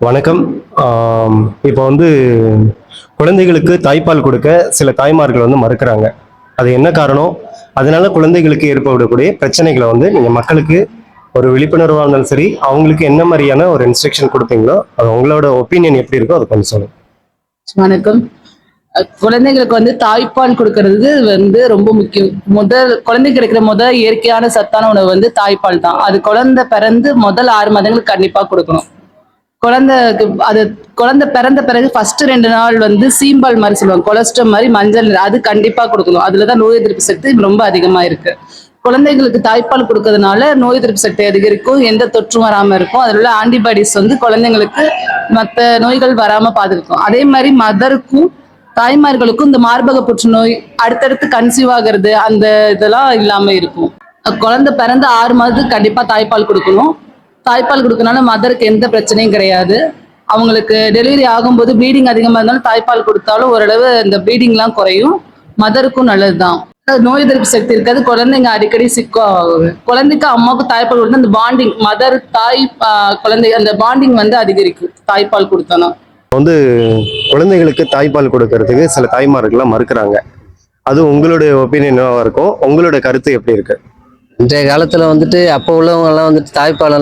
வணக்கம். இப்போ குழந்தைகளுக்கு தாய்ப்பால் கொடுக்க சில தாய்மார்கள் மறுக்கிறாங்க. அது என்ன காரணம்? அதனால குழந்தைகளுக்கு ஏற்படக்கூடிய பிரச்சனைகளை நீங்க மக்களுக்கு ஒரு விழிப்புணர்வா இருந்தாலும் சரி, அவங்களுக்கு என்ன மாதிரியான ஒரு இன்ஸ்ட்ரக்ஷன் கொடுப்பீங்களோ, அது உங்களோட ஒப்பீனியன் எப்படி இருக்கோ அதை கொஞ்சம் சொல்லுங்க. வணக்கம். குழந்தைங்களுக்கு தாய்ப்பால் கொடுக்கறது ரொம்ப முக்கியம். குழந்தைக்கு கிடைக்கிற இயற்கையான சத்தான உணவு தாய்ப்பால் தான். அது குழந்தை பிறந்து முதல் 6 மாதங்களுக்கு கண்டிப்பா கொடுக்கணும். குழந்தை பிறந்த பிறகு ஃபர்ஸ்ட் 2 நாள் சீம்பால் மாதிரி சொல்லுவாங்க, கொலஸ்ட்ரால் மாதிரி மஞ்சள் அது கண்டிப்பா கொடுக்கணும். அதுலதான் நோய் எதிர்ப்பு சக்தி ரொம்ப அதிகமா இருக்கு. குழந்தைகளுக்கு தாய்ப்பால் கொடுக்கறதுனால நோய் எதிர்ப்பு சக்தி அதிகரிக்கும், எந்த தொற்றும் வராம இருக்கும். அதில் உள்ள ஆன்டிபாடிஸ் குழந்தைங்களுக்கு மற்ற நோய்கள் வராம பாதுகாக்கும். அதே மாதிரி மதருக்கும் தாய்மார்களுக்கும் இந்த மார்பக புற்றுநோய், அடுத்தடுத்து கன்சீவ் ஆகிறது, அந்த இதெல்லாம் இல்லாம இருக்கும். குழந்தை பிறந்த 6 மாதத்துக்கு கண்டிப்பா தாய்ப்பால் கொடுக்கணும். தாய்ப்பால் கொடுக்கறதுனால மதருக்கு எந்த பிரச்சனையும் கிடையாது. அவங்களுக்கு டெலிவரி ஆகும்போது ப்ளீடிங் அதிகமா இருந்தாலும் தாய்ப்பால் கொடுத்தாலும் ஓரளவு இந்த ப்ளீடிங்லாம் குறையும். மதருக்கும் நல்லதுதான். நோய் எதிர்ப்பு சக்தி இருக்காது, குழந்தைங்க அடிக்கடி சிக்காகும். குழந்தைக்கு அம்மாவுக்கு தாய்ப்பால் கொடுத்தா அந்த பாண்டிங் மதர் தாய் குழந்தை அந்த பாண்டிங் அதிகரிக்கும் தாய்ப்பால் கொடுத்தோன்னா. குழந்தைகளுக்கு தாய்ப்பால் கொடுக்கறதுக்கு சில தாய்மார்கள்லாம் மறுக்கிறாங்க. அது உங்களுடைய ஒப்பீனியனாக இருக்கும். உங்களோட கருத்து எப்படி இருக்கு? இன்றைய காலத்தில் அப்போ உள்ளவங்கெல்லாம் தாய்ப்பால்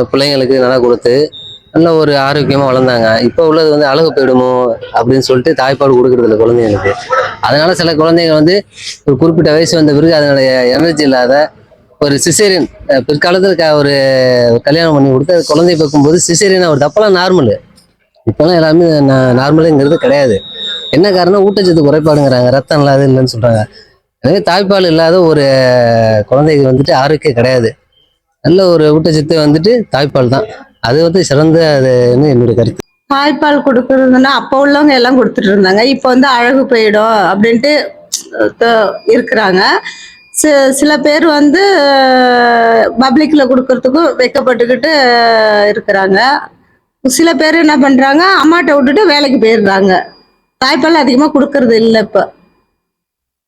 பிள்ளைங்களுக்கு நல்லா கொடுத்து நல்ல ஒரு ஆரோக்கியமாக வளர்ந்தாங்க. இப்போ உள்ளது அழகு போயிடுமோ அப்படின்னு சொல்லிட்டு தாய்ப்பால் கொடுக்கறது இல்லை குழந்தைங்களுக்கு. அதனால சில குழந்தைங்க ஒரு குறிப்பிட்ட வயசு வந்த பிறகு அதனுடைய எனர்ஜி இல்லாத ஒரு சிசேரியன், பிற்காலத்தில் ஒரு கல்யாணம் பண்ணி கொடுத்து அது குழந்தை பார்க்கும்போது சிசேரியன் ஒரு தப்பெல்லாம் நார்மலு. இப்போலாம் எல்லாமே நார்மலுங்கிறது கிடையாது. என்ன காரணம்? ஊட்டச்சத்து குறைபாடுங்கிறாங்க, ரத்தம் இல்லாத இல்லைன்னு சொல்கிறாங்க. எனவே தாய்ப்பால் இல்லாத ஒரு குழந்தைக்கு ஆரோக்கியம் கிடையாது. நல்ல ஒரு ஊட்டச்சத்து தாய்ப்பால் தான். அது சிறந்த அதுன்னு என்னுடைய கருத்து. தாய்ப்பால் கொடுக்கறதுன்னா அப்போ உள்ளவங்க எல்லாம் கொடுத்துட்டு இருந்தாங்க. இப்போ அழகு போயிடும் அப்படின்ட்டு இருக்கிறாங்க. சில பேர் பப்ளிக்ல கொடுக்கறதுக்கும் வெக்கப்பட்டுக்கிட்டு இருக்கிறாங்க. சில பேர் என்ன பண்றாங்க, அம்மாட்ட விட்டுட்டு வேலைக்கு போயிடுறாங்க. தாய்ப்பால் அதிகமா கொடுக்கறது இல்லை. இப்போ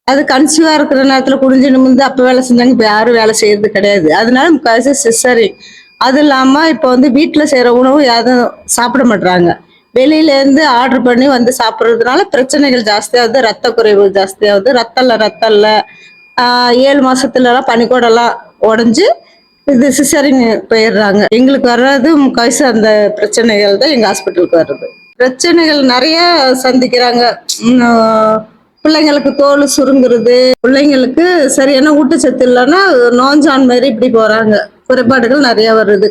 அது கன்சீவா இருக்கிற நேரத்துல குடிஞ்சு நிமிர்ந்து அப்ப வேலை செஞ்சாங்க. இப்ப யாரும் வேலை செய்யறது கிடையாது. அதனால முக்கால்வாசி சிசரிங். அது இல்லாம இப்ப வீட்டுல செய்யற உணவு யாரும் சாப்பிட மாட்டாங்க. வெளியில இருந்து ஆர்டர் பண்ணி சாப்பிட்றதுனால பிரச்சனைகள் ஜாஸ்தியாகுது, ரத்த குறைவு ஜாஸ்தியாகுது. ரத்தம் இல்ல 7 மாசத்துல எல்லாம் பனிக்கூடெல்லாம் உடஞ்சு இது சிசரிங் போயிடுறாங்க. எங்களுக்கு வர்றது முக்கால்வாசி அந்த பிரச்சனைகள் தான் எங்க ஹாஸ்பிட்டலுக்கு வர்றது. பிரச்சனைகள் நிறைய சந்திக்கிறாங்க. பிள்ளைங்களுக்கு தோல் சுருங்குறது, பிள்ளைங்களுக்கு சரியான ஊட்டச்சத்து இல்லைன்னா நோஞ்சான் மாதிரி இப்படி போறாங்க. குறைபாடுகள் நிறைய வருது.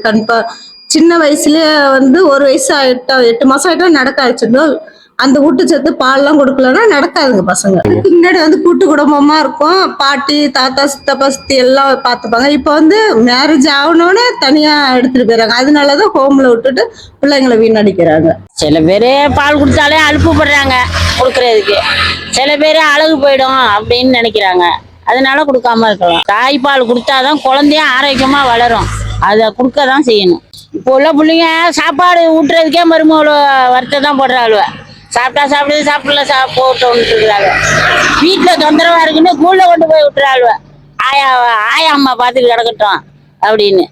சின்ன வயசுலயே 1 வயசு ஆயிட்டா 8 மாசம் ஆயிட்டா நடக்க ஆயிடுச்சிருந்தோம். அந்த ஊட்டச்சத்து பால்லாம் கொடுக்கலன்னா நடக்காதுங்க பசங்க. முன்னாடி கூட்டு குடும்பமா இருக்கும், பாட்டி தாத்தா சித்தப்பா சித்தி எல்லாம் பார்த்துப்பாங்க. இப்போ மேரேஜ் ஆகணும்னு தனியா எடுத்துட்டு போயிறாங்க. அதனாலதான் ஹோம்ல விட்டுட்டு பிள்ளைங்களை வீணடிக்கிறாங்க. சில பேர் பால் குடிச்சாலே அலுப்புப்படுறாங்க கொடுக்கறதுக்கு. சில பேர் அழகு போயிடும் அப்படின்னு நினைக்கிறாங்க, அதனால கொடுக்காம இருக்கலாம். தாய்ப்பால் கொடுத்தாதான் குழந்தைய ஆரோக்கியமா வளரும். அதை கொடுக்கதான் செய்யணும். இப்போ உள்ள பிள்ளைங்க சாப்பாடு ஊட்டுறதுக்கே மருமகள வருத்த தான் போடுறாளுவ. சாப்பிட்டா சாப்பிடல போட்டுருக்குறாங்க. வீட்டில் தொந்தரவா இருக்குன்னு கூழ்ல கொண்டு போய் விட்டுறாளுவ. ஆயா அம்மா பார்த்துட்டு கிடக்கட்டும் அப்படின்னு.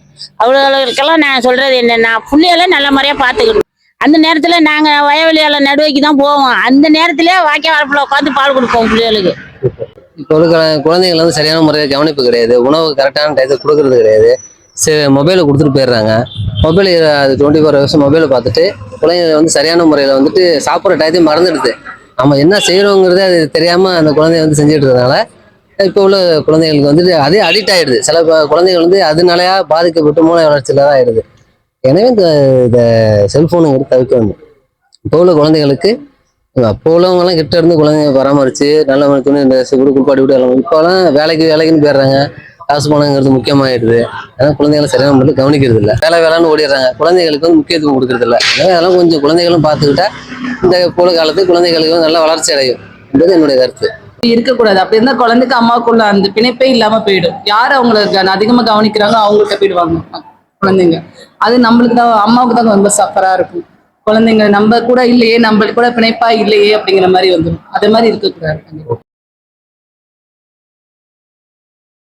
அவ்வளோக்கெல்லாம் நான் சொல்றது என்னன்னா, பிள்ளைகளை நல்ல முறையா பார்த்துக்கணும். அந்த நேரத்துல நாங்க வயவெளியால நடுவைக்கு தான் போவோம். அந்த நேரத்திலே வாக்கிய வரப்புல உட்காந்து பால் கொடுப்போம் பிள்ளைகளுக்கு. இப்போ குழந்தைகள் சரியான முறையில் கவனிப்பு கிடையாது. உணவு கரெக்டான டயத்துக்கு கொடுக்கறது கிடையாது. சரி, மொபைலை கொடுத்துட்டு போயிடுறாங்க. மொபைல் 24 hours மொபைலை பார்த்துட்டு குழந்தைங்க சரியான முறையில் சாப்பிட்ற டயத்தையும் மறந்துடுது. நம்ம என்ன செய்யறோங்கிறதே அது தெரியாம அந்த குழந்தைய செஞ்சுட்டு இருந்ததுனால இப்போ உள்ள குழந்தைங்களுக்கு அதே அடிக்ட் ஆயிடுது. சில குழந்தைகள் அதனாலயா பாதிக்கப்பட்டு மூளை வளர்ச்சியில தான் ஆயிடுது. எனவே இந்த செல்போனுங்கிறது தவிர்க்க வேண்டும். இப்போ உள்ள குழந்தைகளுக்கு அப்போ உள்ளவங்கலாம் கிட்ட இருந்து குழந்தைங்க பராமரிச்சு நல்ல துணி குளிப்பாட்டி விட்டு எல்லாம். இப்போலாம் வேலைக்குன்னு போயிடுறாங்க. காசு பணங்கிறது முக்கியமாயிடுது. அதனால குழந்தைகளை சரியான முறையில் கவனிக்கிறது இல்லை. வேலைன்னு ஓடிடுறாங்க. குழந்தைகளுக்கு முக்கியத்துவம் கொடுக்கறது இல்லை. அதெல்லாம் கொஞ்சம் குழந்தைகளும் பார்த்துக்கிட்டா இந்த போல காலத்து குழந்தைகளுக்கு நல்ல வளர்ச்சி அடையும் என்பது என்னுடைய கருத்து. இருக்கக்கூடாது. அப்படி இருந்தா குழந்தைக்கு அம்மாவுக்குள்ள அந்த பிணைப்பே இல்லாம போயிடும். யார் அவங்களுக்கு அதிகமா கவனிக்கிறாங்க அவங்கள்ட்ட போயிடுவாங்க குழந்தைங்க. அது நம்மளுக்கு தான், அம்மாவுக்கு தான் ரொம்ப சஃபரா இருக்கும். குழந்தைங்க நம்ம கூட இல்லையே, நம்மளுக்கு கூட பிணைப்பா இல்லையே அப்படிங்கிற மாதிரி வந்துடும். அதே மாதிரி இருக்கக்கூடாது.